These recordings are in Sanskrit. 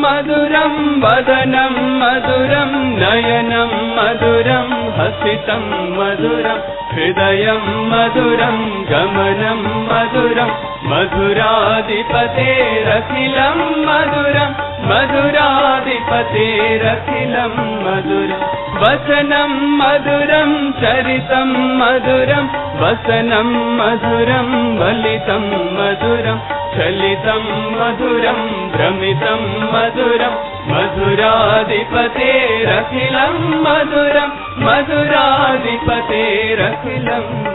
मधुरं वदनं मधुरं नयनं मधुरं हसितं मधुरं हृदयं मधुरं गमनं मधुरं मधुराधिपतेरखिलं मधुरं मधुराधिपतेरखिलं मधुरं वचनं मधुरं चरितं मधुरं वसनं मधुरं वलितं मधुरं चलितं मधुरं भ्रमितं मधुरं मधुराधिपतेरखिलं मधुरं मधुराधिपतेरखिलं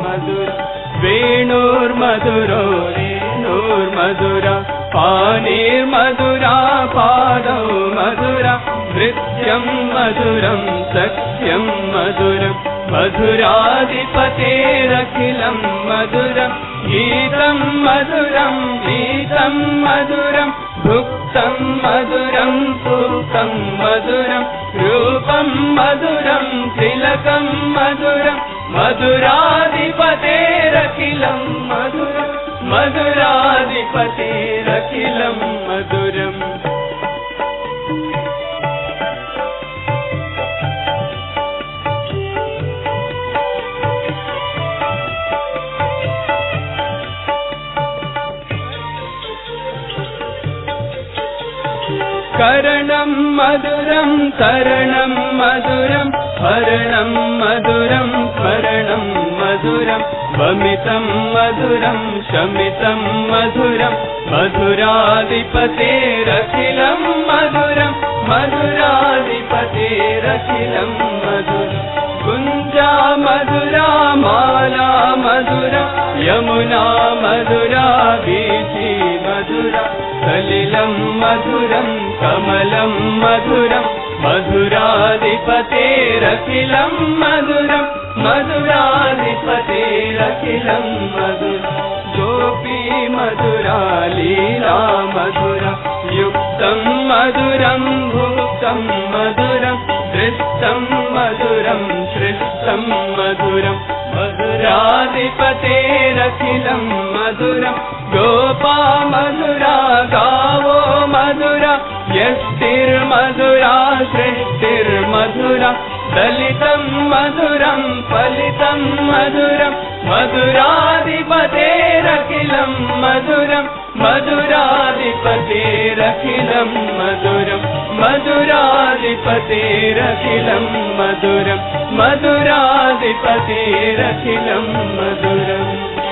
मधुरं वेणुर्मधुरो रेणुर्मधुरा पाणिर्मधुरा पादौ मधुरा नृत्यं मधुरं सख्यं मधुरं मधुराधिपतेरखिलं मधुरं गीतं मधुरं गीतं मधुरं भुक्तं मधुरं सुक्तं मधुरं रूपं मधुरं तिलकं मधुरं मधुराधिपतेरखिलं मधुरं मधुराधिपतेरखिलं मधुरम् करणं मधुरं तरणं मधुरं हरणं मधुरं स्मरणं मधुरं वमितं मधुरं शमितं मधुरं मधुराधिपतेरखिलं मधुरं मधुराधिपतेरखिलं मधुरं कुञ्जा मधुरा माला मधुरा यमुना मधुरा वीथी मधुरा सलिलं मधुरं कमलं मधुरं मधुराधिपतेरखिलं मधुरं मधुराधिपतेरखिलं मधुरं गोपी मधुरा लीला मधुरा युक्तं मधुरं भुक्तं मधुरं दृष्टं मधुरं सृष्टं मधुरं मधुराधिपतेरखिलं मधुरं गोपा मधुरा गावो मधुरा यष्टिर्मधुरा सृष्टिर्मधुरा दलितं मधुरं फलितं मधुरं मधुराधिपतेरखिलं मधुरं मधुराधिपतेरखिलं मधुरं मधुराधिपतेरखिलं मधुरं मधुराधिपतेरखिलं मधुरम्।